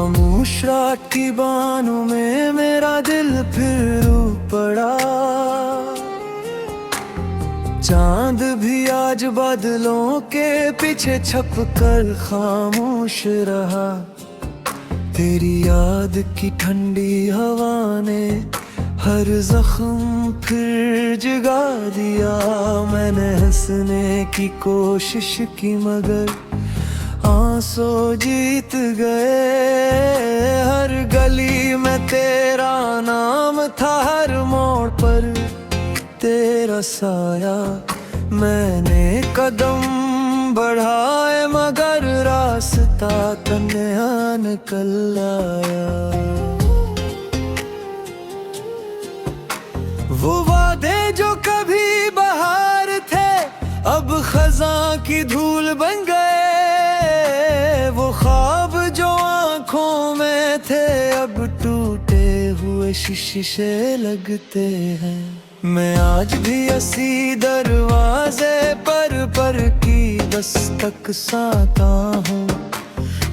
खामोश रात की बानों में मेरा दिल फिर रो पड़ा। चांद भी आज बादलों के पीछे छुप कर खामोश रहा। तेरी याद की ठंडी हवा ने हर जख्म फिर जगा दिया। मैंने हंसने की कोशिश की मगर आंसू जीत गए। हर गली में तेरा नाम था, हर मोड़ पर तेरा साया। मैंने कदम बढ़ाए मगर रास्ता तन्हा निकल आया। वो वादे जो कभी बहार थे अब खज़ां की धूल बन गए। वो ख्वाब जो आंखों में थे अब टूटे हुए शीशे लगते हैं। मैं आज भी इसी दरवाजे पर की दस्तक साता हूँ,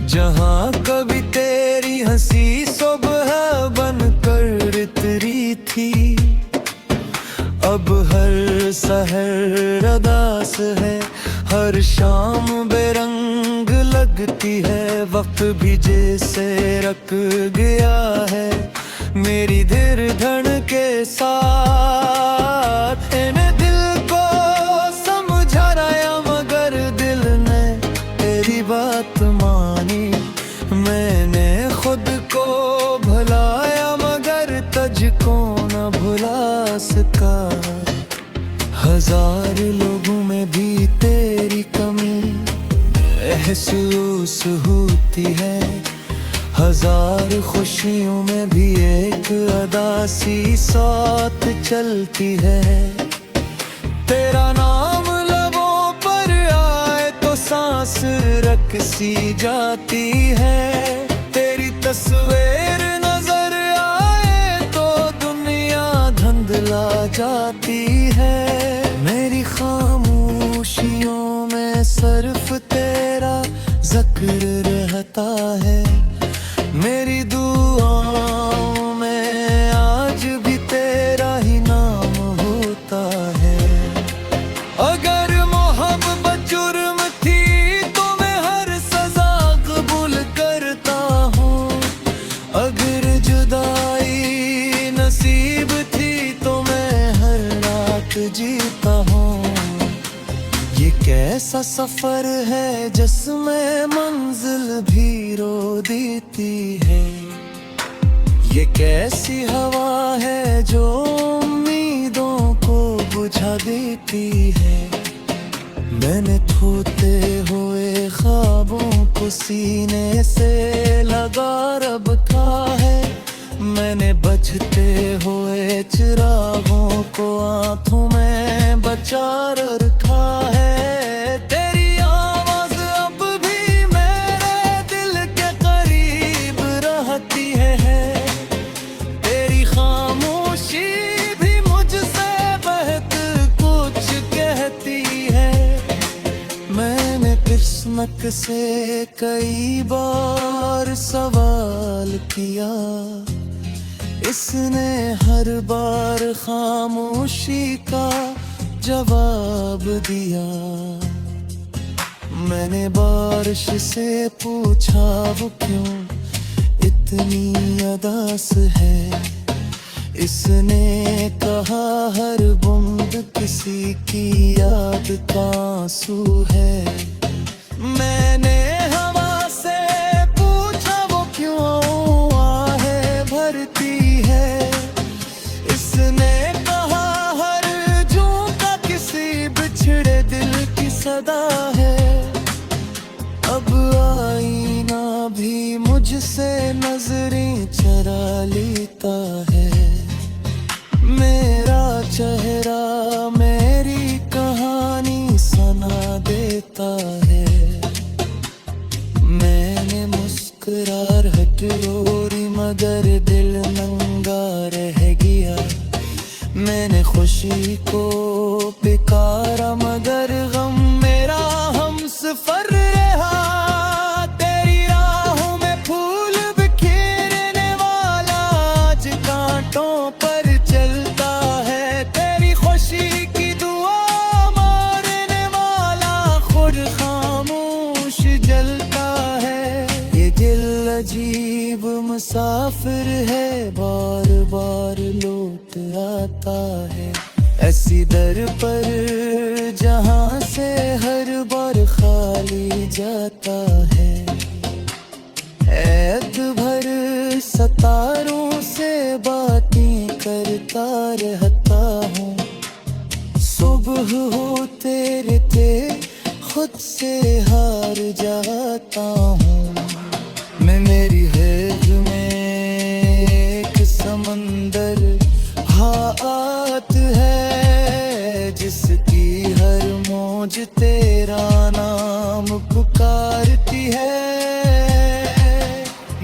जहाँ कभी तेरी हंसी सुबह बनकर इतरी थी। अब हर सहर अदास है, हर शाम बेरंग लगती है। वक्त भी जैसे रख गया है मेरी धड़कन के साथ। मैंने दिल को समझाया मगर दिल ने तेरी बात मानी। मैंने खुद को भुलाया मगर तुझको न भुला सका। हजार लोगों में भी तेरी कमी महसूस होती है। हजार खुशियों में भी एक अदासी साथ चलती है। तेरा नाम लबों पर आए तो सांस रक सी जाती है। तेरी तस्वीर नजर आए तो दुनिया धुंधला जाती है। मेरी खामोशियों में सिर्फ तेरा जिक्र रहता है। मेरी दुआओं में आज भी तेरा ही नाम होता है। अगर मोहब्बत जुर्म थी तो मैं हर सजा कबूल करता हूँ। अगर जुदाई नसीब थी तो मैं हर रात जीता हूँ। ये कैसा सफर है जिसमें मंजिल भी रो देती है। ये कैसी हवा है जो उम्मीदों को बुझा देती है। मैंने खोते हुए ख्वाबों को सीने से लगा रखा है। मैंने बचते हुए चिरागों को आंखों में बचा रखा है। तेरी आवाज अब भी मेरे दिल के करीब रहती है। तेरी खामोशी भी मुझसे बेहतर कुछ कहती है। मैंने किस्मत से कई बार सवाल किया, इसने हर बार खामोशी का जवाब दिया। मैंने बारिश से पूछा वो क्यों इतनी उदास है। इसने कहा हर बूंद किसी की याद का आंसू है। मैंने हवा से पूछा वो क्यों आहें भरती है। इसने कहा हर झोंका किसी बिछड़े दिल की सदा है। अब आईना भी मुझसे नजरें चरा लेता है। मेरा चेहरा मेरी कहानी सुना देता है। मैंने मुस्कुराहट रोरी मगर दिल नंगा रह गया। मैंने खुशी को पुकारा मगर गम मेरा हमसफर रहा। तेरी राहों में फूल नसीब मुसाफिर है, बार बार लौट आता है। ऐसी दर पर जहाँ से हर बार खाली जाता है। ऐत भर सतारों से बातें करता रहता हूँ। सुबह होते रहते खुद से हार जाता हूँ। मैं मेरी हेज में एक समंदर हाथ है, जिसकी हर मौज तेरा नाम पुकारती है।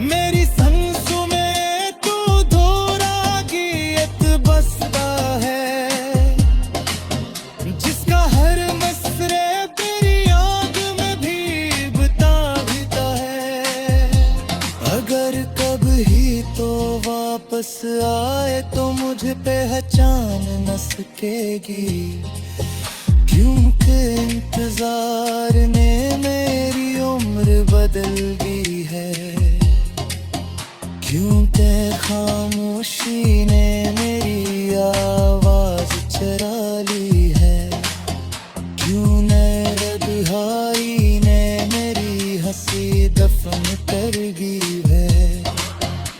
मेरी सांसों में तू दोहरा गीत बसता है, जिसका हर मसरे तेरी याद में भीगता भीगता है। अगर कभी तो वापस आए तो मुझे पहचान न सकेगी, क्योंकि इंतजार ने मेरी उम्र बदल दी है। क्योंकि खामोशी ने मेरी आवाज चरा ली है। क्यों नरदहाई ने मेरी हंसी दफन कर दी है।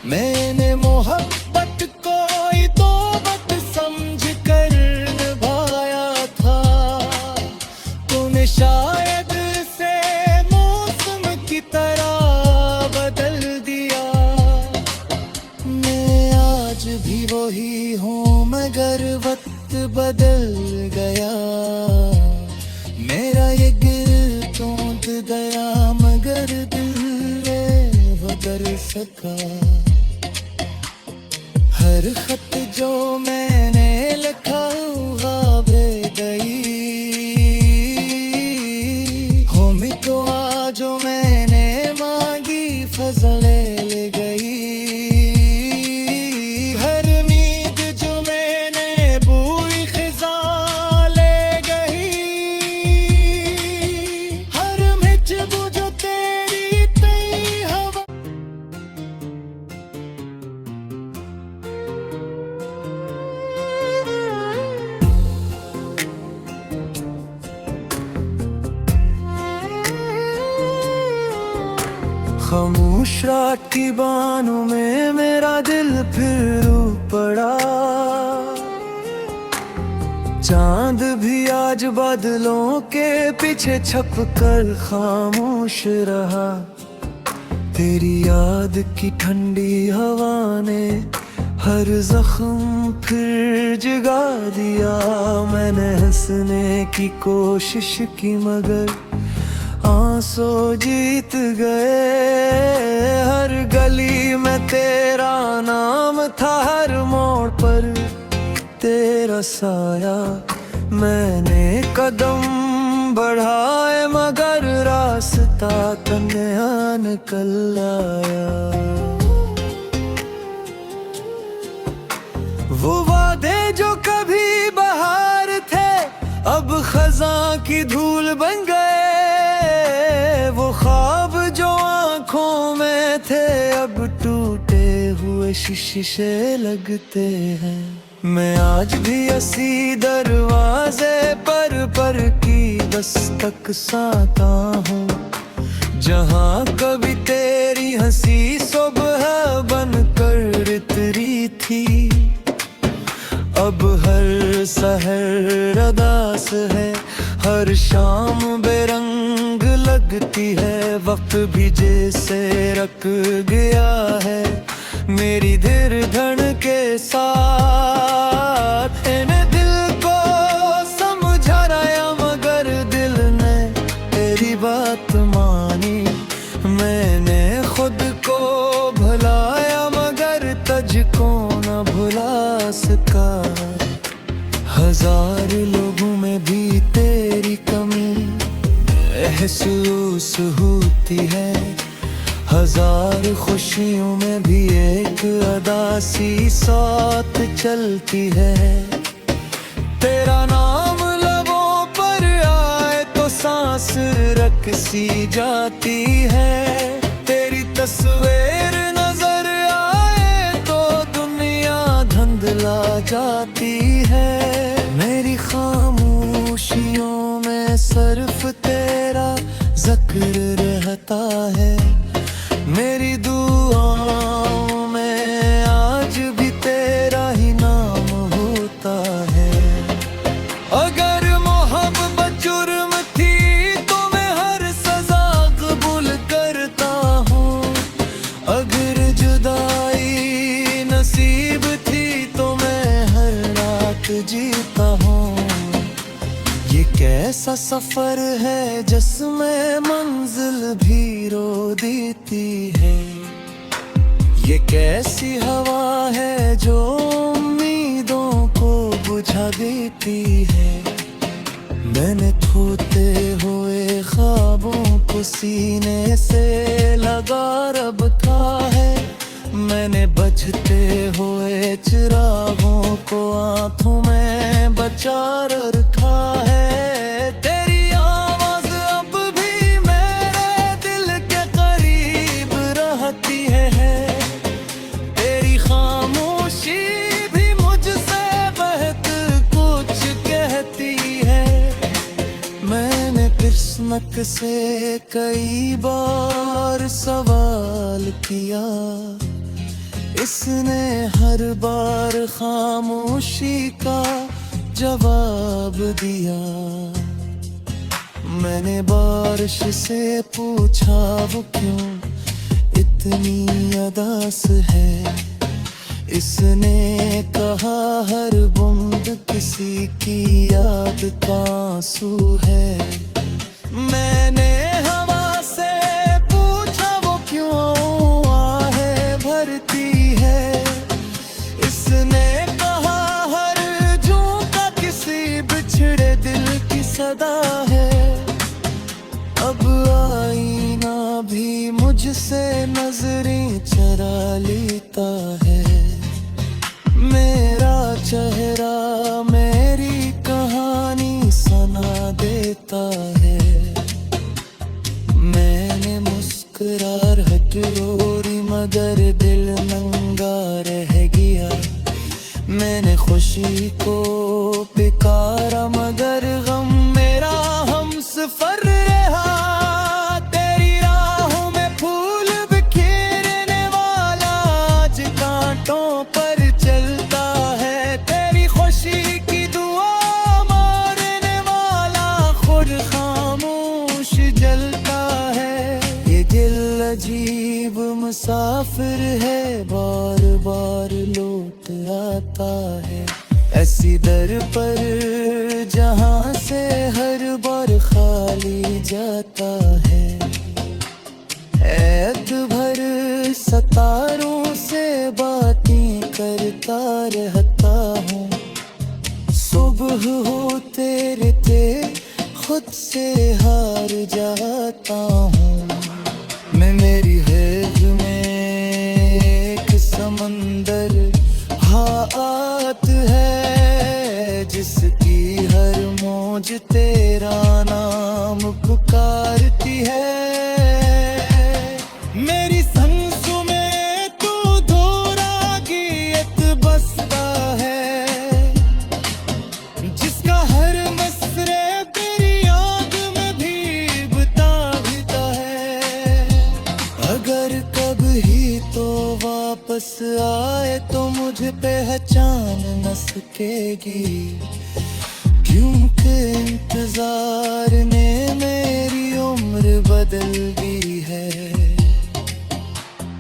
मैंने मोहब्बत को ही तौबत समझ कर निभाया था, तूने शायद से मौसम की तरह बदल दिया। मैं आज भी वही हूँ मगर वक्त बदल गया। मेरा ये दिल टूट गया मगर दिल ने बदल सका। हर खत जो मैंने लिखा ख्वाब गई, हो दुआ जो मैंने मांगी फजले ले गई। हर उम्मीद जो मैंने बुई खिजा ले गई। हर मिजबू जो तेरी तई हवा। खामोश रात की बानों में मेरा दिल फिर पड़ा। चांद भी आज बादलों के पीछे छप कर खामोश रहा। तेरी याद की ठंडी हवा ने हर जख्म फिर जगा दिया। मैंने हंसने की कोशिश की मगर आंसू जीत गए। हर गली में तेरा नाम था, हर मोड़ पर तेरा साया। मैंने कदम बढ़ाए मगर रास्ता तन्हा निकल आया। वो वादे जो कभी बहार थे अब खज़ां की धूल बन गए। वो ख्वाब जो आंखों में थे अब टूटे हुए शीशे लगते हैं। मैं आज भी इसी दरवाजे पर की दस्तक साता हूँ, जहाँ कभी तेरी हंसी सुबह बनकर उतरी थी। अब हर सहर अदास है, हर शाम बेरंग लगती है। वक्त भी जैसे रख गया है मेरी धड़कन के साथ। मैंने दिल को समझाया मगर दिल ने तेरी बात मानी। मैंने खुद को भुलाया मगर तुझको न भुला सका। हजार लोगों में भी तेरी कमी महसूस होती है। हजार खुशियों में भी एक अदासी साथ चलती है। तेरा नाम लबों पर आए तो सांस रक सी जाती है। तेरी तस्वीर नजर जाती है। मेरी खामोशियों में सिर्फ तेरा जिक्र रहता है। मेरी दुआओं में आज भी तेरा ही नाम होता है। अगर मोहब्बत जुर्म थी तो मैं हर सजा कबूल करता हूँ। अगर जुदाई नसीब थी तो मैं हर रात जीता हूँ। ये कैसा सफर है जिसमें मंजिल भी रो देती है। ये कैसी हवा है जो उम्मीदों को बुझा देती है। मैंने खोते हुए ख्वाबों को सीने से लगा रखा है। मैंने बजते हुए चिरागों को आंखों में बचा रखा है। तेरी आवाज अब भी मेरे दिल के करीब रहती है। तेरी खामोशी भी मुझसे बहुत कुछ कहती है। मैंने किस्मत से कई बार सवाल किया, इसने हर बार खामोशी का जवाब दिया। मैंने बारिश से पूछा वो क्यों इतनी उदास है। इसने कहा हर बूंद किसी की याद का आंसू है। मैंने हवा से पूछा वो क्यों आहें भरती है। इसने कहा हर झोंका किसी बिछड़े दिल की सदा है। अब आईना भी मुझसे नजरें चरा लेता है। मेरा चेहरा मेरी कहानी सुना देता है। मैंने मुस्कुराहट रोरी मगर दिल नंगा रह गया। मैंने खुशी को पुकारा मगर गम मेरा हमसफर रहा। तेरी राहों में फूल बिखेरने वाला आज कांटों पर चलता है। तेरी खुशी की दुआ मारने वाला खुद खामोश जलता है। ये दिल अजीब मुसाफिर है, बार बार लौट आता है। ऐसी दर पर जहां से हर बार खाली जाता है। ऐत भर सतारों से बातें करता रहता हूँ। सुबह होते रहते खुद से हार जाता हूँ। मैं मेरी हेज में एक समंदर हाथ है, जिसकी हर मौज तेरा नाम पुकारती है। मेरी सांसों में तू दोहरा गीत बसता है, जिसका हर मसरे तेरी याद में भीगता है। अगर कभी तो वापस आए तो मुझे पहचान न सकेगी, क्योंकि इंतजार ने मेरी उम्र बदल दी है।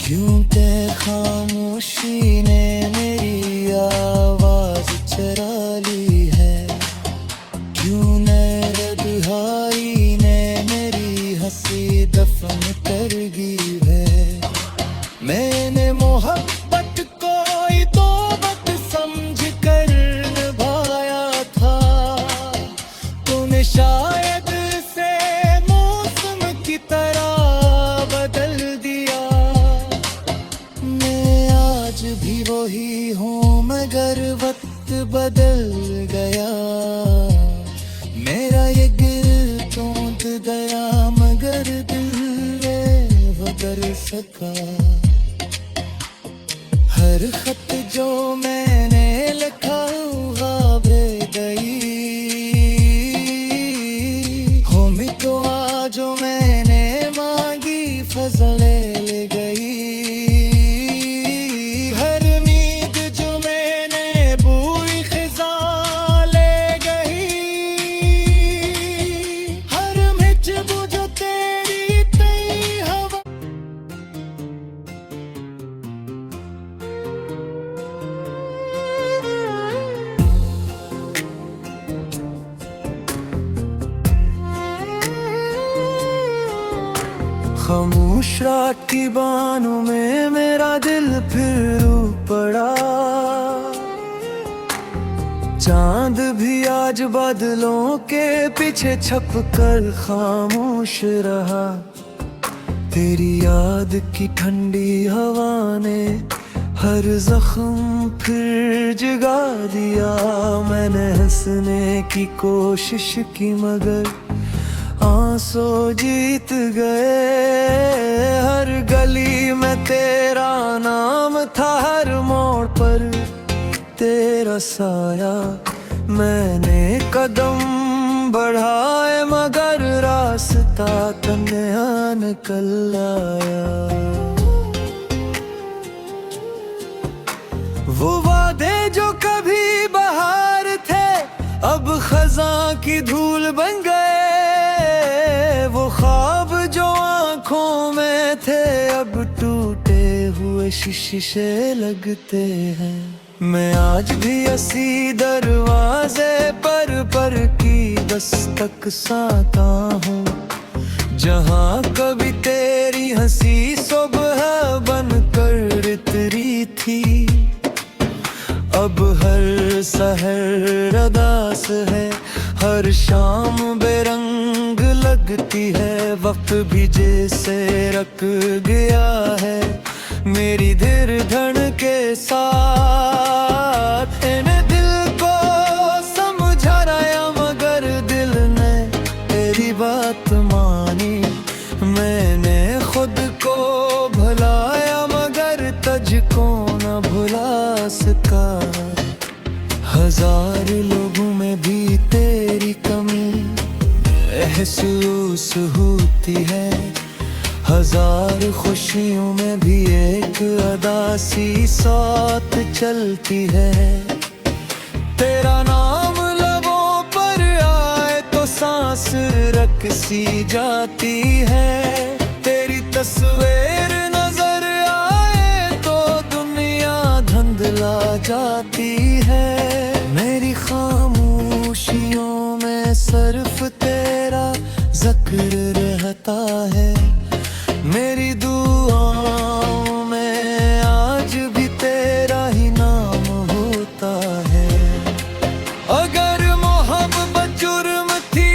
क्योंकि खामोशी ने मेरी आवाज चरा ली है। क्यों नरबहारी ने मेरी हंसी दफन कर दी है। मैंने मोहब्बत को ही तौबत समझ कर निभाया था। तूने शायद से मौसम की तरह बदल दिया। मैं आज भी वही हूँ मगर वक्त बदल गया। मेरा ये दिल टूट गया मगर दिल बदल सका। हर खत जो मैंने लिखा खामोश रात की बानों में मेरा दिल फिर पड़ा। चांद भी आज बादलों के पीछे छप कर खामोश रहा। तेरी याद की ठंडी हवा ने हर जख्म फिर जगा दिया। मैंने हंसने की कोशिश की मगर आंसू जीत गए। हर गली में तेरा नाम था, हर मोड़ पर तेरा साया। मैंने कदम बढ़ाए मगर रास्ता तन्हा निकल आया। वो वादे जो कभी बहार थे अब खज़ां की धूल बन गए। वो ख्वाब जो आंखों में थे अब टूटे हुए शीशे लगते हैं। मैं आज भी इसी दरवाजे पर की दस्तक साता हूँ, जहाँ कभी तेरी हंसी सुबह बनकर इतरी थी। अब हर सहर अदास है, हर शाम बेरंग लगती है। वक्त भी जैसे रख गया है मेरी धड़कन के साथ। इन्हें दिल को समझाया मगर दिल ने तेरी बात मानी। मैंने खुद को भुलाया मगर तुझको न भुला सका। हजार लोगों में भी तेरी कमी महसूस होती है। हजार खुशियों में भी एक अदासी साथ चलती है। तेरा नाम लबों पर आए तो सांस रख सी जाती है। तेरी तस्वीर नजर आए तो दुनिया धुंधला जाती है। मेरी खामोशियों में सिर्फ तेरा जिक्र रहता है। मेरी दुआओं में आज भी तेरा ही नाम होता है। अगर मोहब्बत जुर्म थी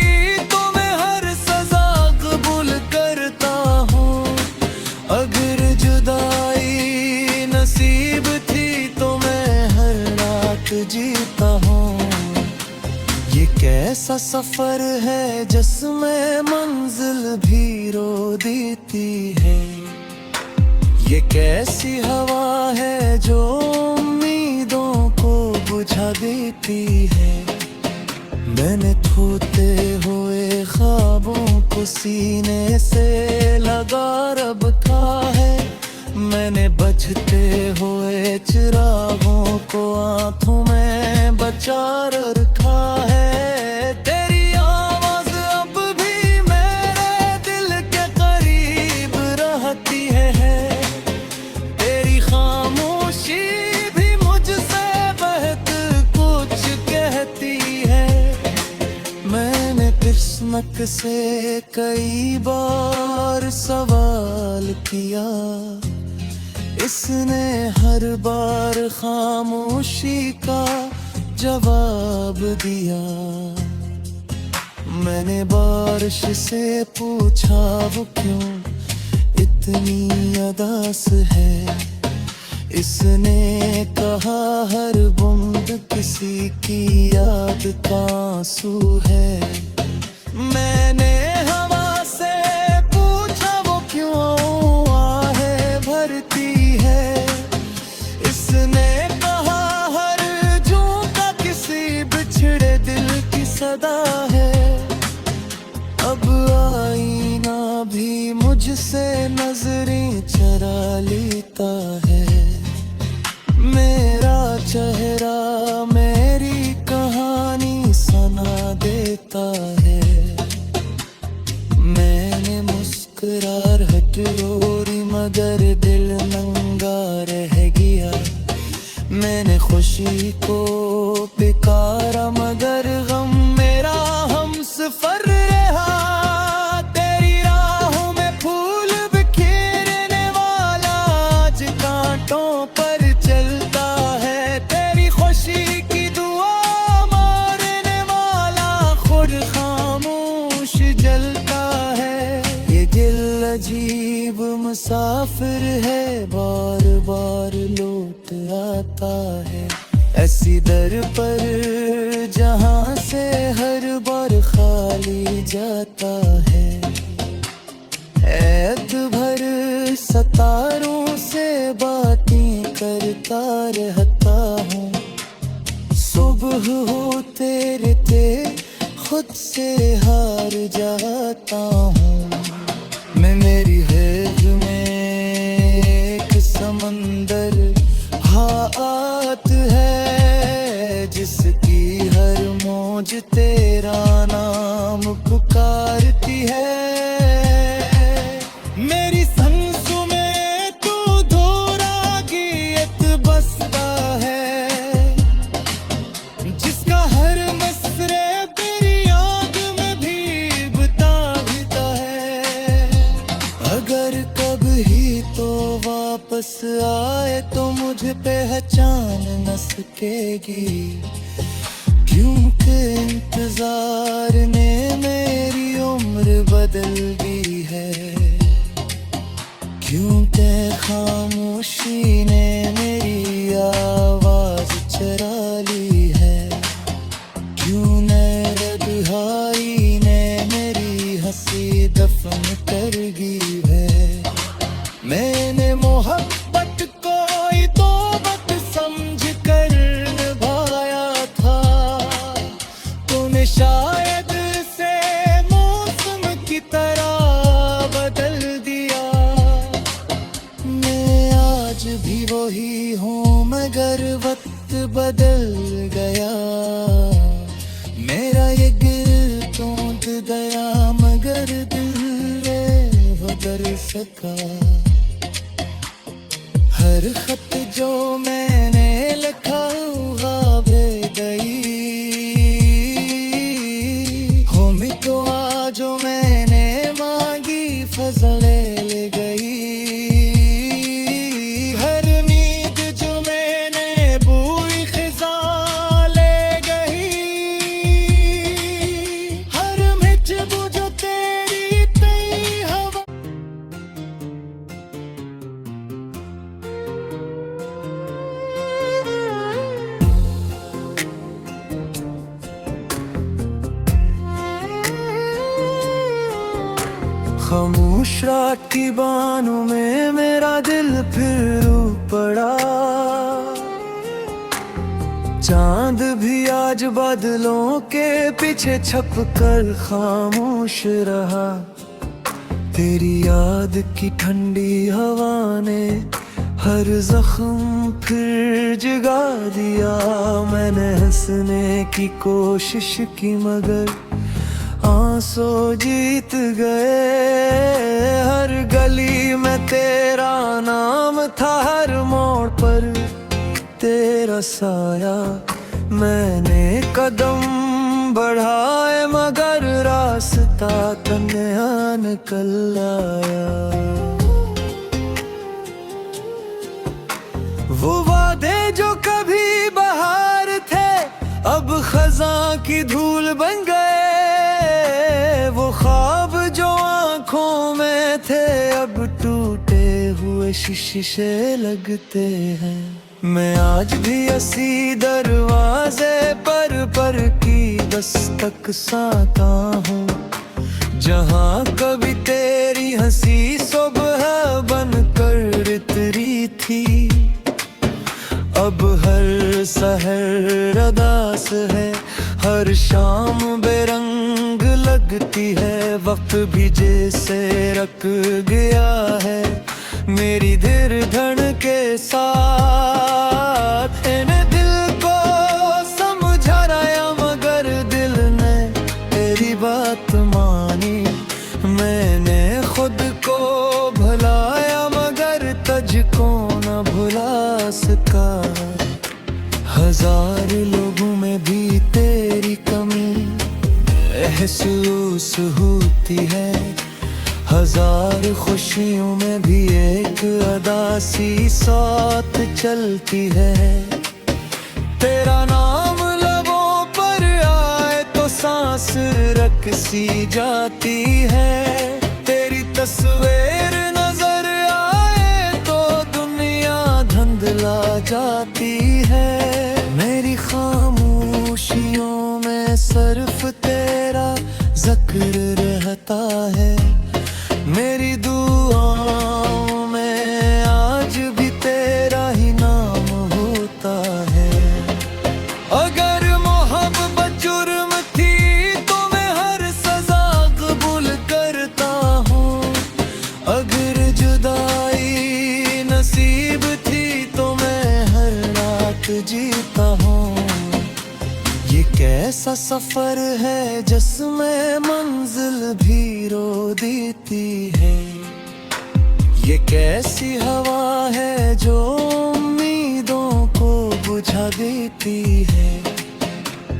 तो मैं हर सजा कबूल करता हूँ। अगर जुदाई नसीब थी तो मैं हर रात जीता हूँ। ये कैसा सफर है जिसमें मंजिल भी रो देती है। ये कैसी हवा है जो उम्मीदों को बुझा देती है। मैंने खोते हुए ख्वाबों को सीने से लगा रखा है। मैंने बचते हुए चिरागों को आंखों में बचा रखा है। तेरी आवाज अब भी मेरे दिल के करीब रहती है। तेरी खामोशी भी मुझसे बहुत कुछ कहती है। मैंने किस्मत से कई बार सवाल किया, इसने हर बार खामोशी का जवाब दिया। मैंने बारिश से पूछा वो क्यों इतनी उदास है। इसने कहा हर बूंद किसी की याद का आंसू है। मैंने हवा से पूछा वो क्यों आहें भरती है। इसने कहा हर झोंका किसी बिछड़े दिल की सदा है। अब आईना भी मुझसे नजरें चरा लेता है। मेरा चेहरा मेरी कहानी सुना देता है। मैंने मुस्कुराहट रोरी मगर दिल नंगा रह गया। मैंने खुशी को पुकारा मगर गम मेरा हम सफर रहा। तेरी राहों में फूल मुसाफिर है, बार बार लौट आता है ऐसी दर पर जहां से हर बार खाली जाता है। ऐद भर सतारों से बातें करता रहता हूँ, सुबह होते रहते खुद से हार जाता हूँ। मैं मेरी हैज में एक समंदर हाथ है, जिसकी हर मौज तेरा नाम पुकारती है। मेरी सांसों में तू दोहरा गीत बसता है, जिसका हर मसरे तेरी याद में भीगता है। अगर कभी तो वापस आए तो मुझे पहचान न सकेगी, क्योंकि इंतजार ने मेरी उम्र बदल दी है। क्योंकि खामोशी ने मेरी आवाज चरा ली है, क्यों नरदहाई ने मेरी हंसी दफन कर दी है। मैंने मोहब्बत को तौबत समझ कर निभाया था, तूने शायद से मौसम की तरह बदल दिया। मैं आज भी वही हूँ मगर वक्त बदल गया। मेरा ये गिल टूट गया मगर दिल बदल सका। हर खत जो मैंने लिखा ख्वाब गई, हो मितवा जो मैंने मांगी फजले ले गई। हर नींद जो मैंने बुई खिजा ले गई, हर मिजब जो तेरी तई हवा। खामोश रात की बानों में मेरा दिल फिर रो पड़ा। चांद भी आज बादलों के पीछे छुप कर खामोश रहा। तेरी याद की ठंडी हवा ने हर जख्म फिर जगा दिया। मैंने हंसने की कोशिश की मगर आंसू जीत गए। हर गली में तेरा नाम था, हर मोड़ पर तेरा साया। मैंने कदम बढ़ाए मगर रास्ता तन्हा निकल आया। वो वादे जो कभी बहार थे अब खज़ां की धूल बन गए। वो ख्वाब जो आंखों में थे अब टूटे हुए शीशे लगते हैं। मैं आज भी इसी दरवाजे पर की दस्तक साता हूँ, जहाँ कभी तेरी हंसी सुबह बनकर इतरी थी। अब हर सहर अदास है, हर शाम बेरंग लगती है। वक्त भी जैसे रख गया है मेरी धड़कन के साथ। मैंने दिल को समझाया मगर दिल ने तेरी बात मानी। मैंने खुद को भुलाया मगर तुझको न भुला सका। हजार लोगों में भी तेरी कमी महसूस होती है। हजार खुशियों में भी एक अदासी साथ चलती है। तेरा नाम लबों पर आए तो सांस रक सी जाती है। तेरी तस्वीर नजर आए जाती है। मेरी खामोशियों में सिर्फ तेरा जिक्र रहता है। मेरी दुआओं में आज भी तेरा ही नाम होता है। अगर मोहब्बत जुर्म थी तो मैं हर सजा कबूल करता हूँ। अगर जुदाई नसीब थी तो मैं हर रात जीता हूँ। ये कैसा सफर है जिसमें मंजिल भी रो देती है। ये कैसी हवा है जो उम्मीदों को बुझा देती है।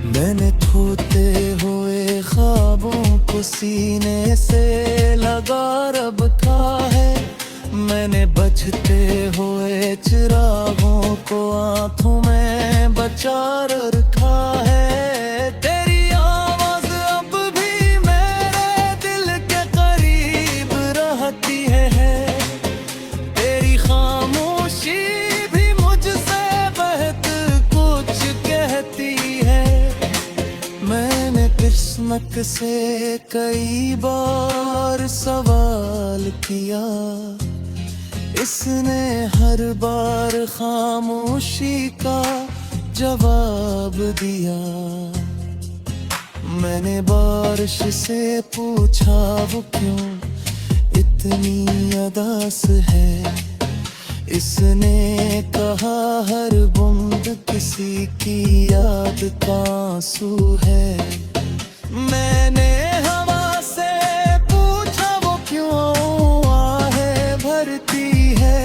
मैंने खोते हुए ख्वाबों को सीने से लगा रखा है। मैंने बचते हुए चिरागों को आंखों में बचा रखा है। तेरी आवाज अब भी मेरे दिल के करीब रहती है। तेरी खामोशी भी मुझसे बहुत कुछ कहती है। मैंने किस्मत से कई बार सवाल किया, इसने हर बार खामोशी का जवाब दिया। मैंने बारिश से पूछा वो क्यों इतनी उदास है। इसने कहा हर बूंद किसी की याद का आंसू है। मैंने हवा से पूछा वो क्यों आहें भरती है।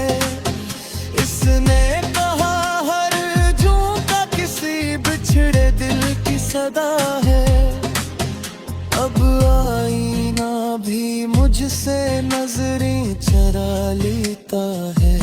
इसने कहा हर झोंका किसी बिछड़े दिल की सदा है। अब आईना भी मुझसे नजरें चरा लेता है।